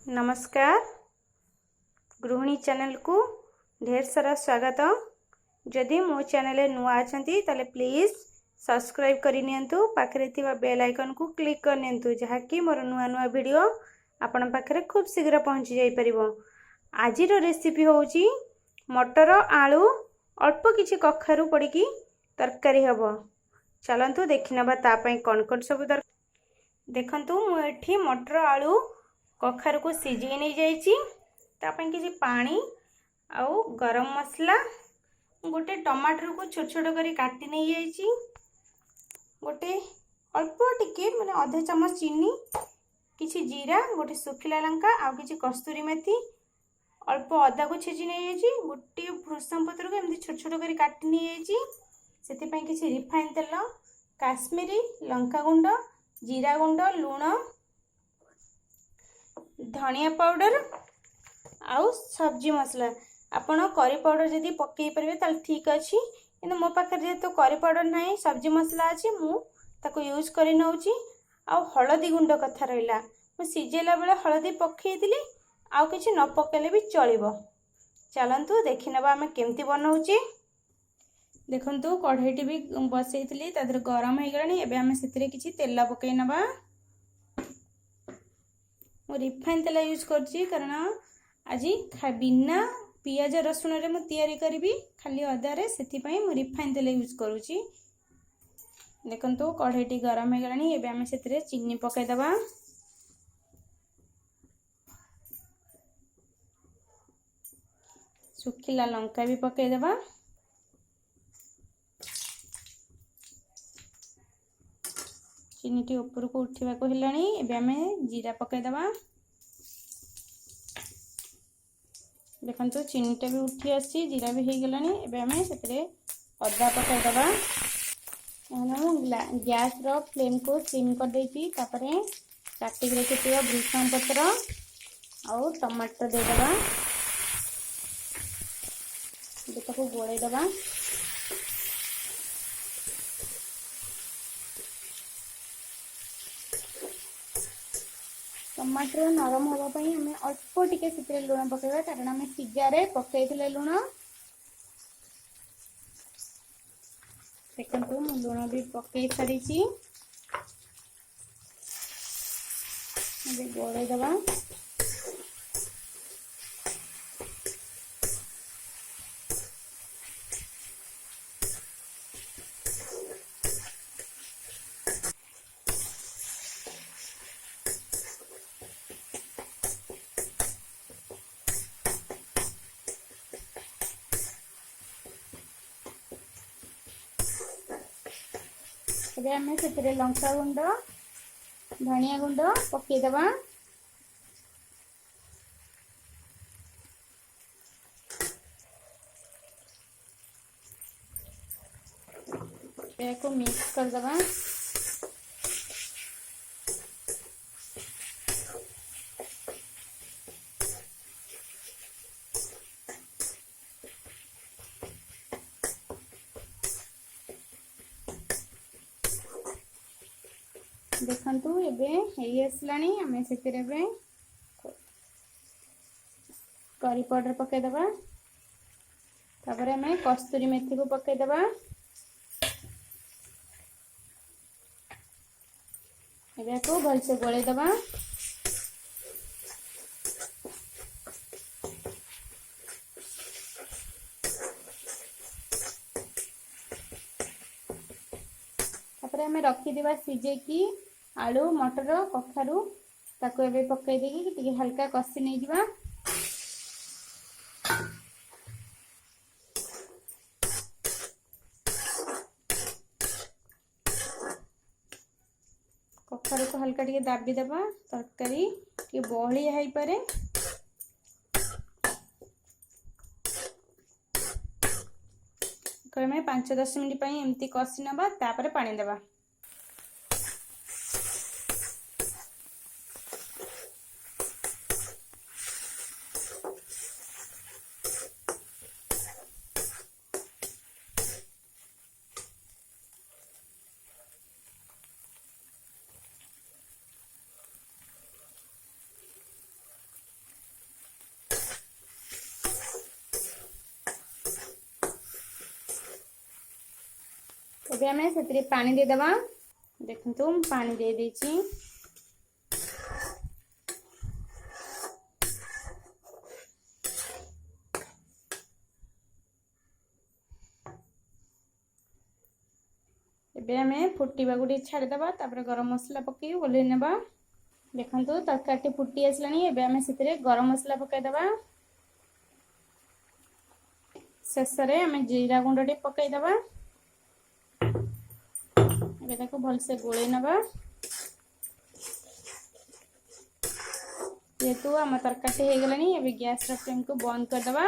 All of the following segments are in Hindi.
नमस्कार। गृहिणी चैनल को ढेर सारा स्वागत। जदि मो चैनल नुआ अछंती ताले प्लीज सब्सक्राइब करि नियंतु, पाखरे थिबा बेल आइकन को क्लिक कर नियंतु, जहाँकि मोर नुआ नुआ वीडियो आपण पाखरे खूब शीघ्र पहुंची जाई परिबो। आजिर रेसिपी होउची मटर आलू अल्प किछि कखारु पड़िकी तरकारी हबो। चलंतु देखिनबा ता पई कोन कोन सब दर देखंतु मु एठी मटर आलू कखारु को सिझे नहीं जाइए। किसी पानी आउ गरम मसला गोटे टमाटर को छोट छोट कर काटी नहीं जाइए। गोटे अल्प टिके माने आधा चम्मच चीनी, किसी जीरा, गोटे सुखिला लंका आउ किसी कस्तूरी मेथी, अल्प अदा को छेची नहीं जाइए। गोटे भृषम पत्र को एमती छोट छोट कर काटी नहीं जाइए। से किसी रिफाइन तेल, काश्मीरी लंका गुंड, जीरा गुंड, लूण, धनिया पाउडर आउ सब्जी मसला। आपण करी पाउडर जदि पकई परिबे ताल ठीक अछि, किंतु मो पाखे जेहेतु करी पाउडर नाही, सब्जी मसला अछि, मु ताको यूज करि नउची। आउ हळदी गुंड कथा रहिला, मु सिजेला बेले हळदी पकई दिली, आउ किछि न पकेले भी चलिबो। चलंतु देखिनबा हम केमती बनाउची। देखंतु कढ़ाईटी भी बसैतली, तादर गरम हे गलानी। एबे हम सेतिरे किछि तेल पकई नबा। मु रिफाइन तेल यूज करछि कारण आज बिना पियाज रसुण रे मु तैयारी करी, खाली अदा रे, सेति पई मु रिफाइन तेल यूज करूछि। देखंतु कढ़ाईटी गरम हे गलानी। एबे हम सेतिरे चीनी पकाई दबा। सुखिला लंका भी पकाई दबा। चीनीटी ऊपर को उठा को हेलानी। एबे हमें जीरा पकाई दबा। देखंतु चीनीटा भी उठी आसी, जीरा भी हो गलानी। एबे हमें सेतरे अदा पकाई दबा। गैस रो फ्लेम को सिम कर देती, तापरे काटी के रखिथिबा भृषम पत्र और टमाटर दे दबा। देखो गोळै दबा। टमाटर नरम होगापी हमें अल्प टिके से लुण पकेबा, कारण आम सिजारे पकईले लुण। देखो मु लुण भी पकई सारी, गोड़े दबा। एबे हमें सेतरे लंका गुंड, धनिया गुंड पकई दबा। को मिक्स कर दबा। देखंतु एबे हेई आसलानी। हमें सेतिरे बे करी पाउडर पकई दबा। तापरे हमें कस्तूरी मेथी को पकई दबा। एबे को भलसे गोळै दबा। तापरे हमें रखी दिबा सिजे की आलू मटर कखारु, ताको एबे पकई देगी टिके हल्का कसी नहीं दिबा। कखारु को हल्का टिके दाबी दबा। तरकारी टिके बहलिया हेई पारे। में 5-10 मिनट पई एमती कसी नबा, तापरे पानी देबा। ଏବେ ଆମେ ସେଥିରେ ପାଣି ଦେଇଦେବା। ଦେଖନ୍ତୁ ମୁଁ ପାଣି ଦେଇ ଦେଇଛି। ଏବେ ଆମେ ଫୁଟିବାକୁ ଟିକେ ଛାଡ଼ିଦେବା। ତାପରେ ଗରମ ମସଲା ପକାଇ ଓହ୍ଲେଇ ନେବା। ଦେଖନ୍ତୁ ତରକାରୀଟି ଫୁଟି ଆସିଲାଣି। ଏବେ ଆମେ ସେଥିରେ ଗରମ ମସଲା ପକାଇଦେବା। ଶେଷରେ ଆମେ ଜିରା ଗୁଣ୍ଡ ଟିକେ ପକାଇଦେବା। ଏବେ ତାକୁ ଭଲସେ ଗୋଳେଇ ନେବା। ଯେହେତୁ ଆମ ତରକାରୀଟି ହେଇଗଲାଣି, ଏବେ ଗ୍ୟାସର ଫ୍ଲେମକୁ ବନ୍ଦ କରିଦେବା।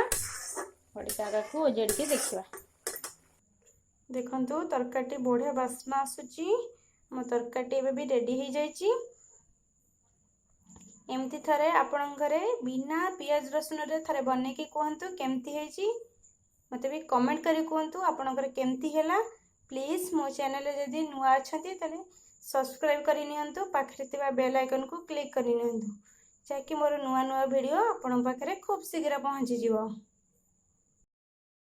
ଗୋଟେ ଜାଗାକୁ ଓଜାଡ଼ିକି ଦେଖିବା। ଦେଖନ୍ତୁ ତରକାରୀଟି ବଢ଼ିଆ ବାସ୍ନା ଆସୁଛି। ମୋ ତରକାରୀଟି ଏବେ ବି ରେଡ଼ି ହେଇଯାଇଛି। ଏମିତି ଥରେ ଆପଣଙ୍କ ଘରେ ବିନା ପିଆଜ ରସୁଣରେ ଥରେ ବନେଇକି କୁହନ୍ତୁ କେମିତି ହେଇଛି। ମୋତେ ବି କମେଣ୍ଟ କରି କୁହନ୍ତୁ ଆପଣଙ୍କର କେମିତି ହେଲା। ପ୍ଲିଜ୍ ମୋ ଚ୍ୟାନେଲରେ ଯଦି ନୂଆ ଅଛନ୍ତି ତାହେଲେ ସବସ୍କ୍ରାଇବ୍ କରି ନିଅନ୍ତୁ। ପାଖରେ ଥିବା ବେଲ୍ ଆଇକନ୍କୁ କ୍ଲିକ୍ କରି ନିଅନ୍ତୁ, ଯାହାକି ମୋର ନୂଆ ନୂଆ ଭିଡ଼ିଓ ଆପଣଙ୍କ ପାଖରେ ଖୁବ୍ ଶୀଘ୍ର ପହଞ୍ଚିଯିବ।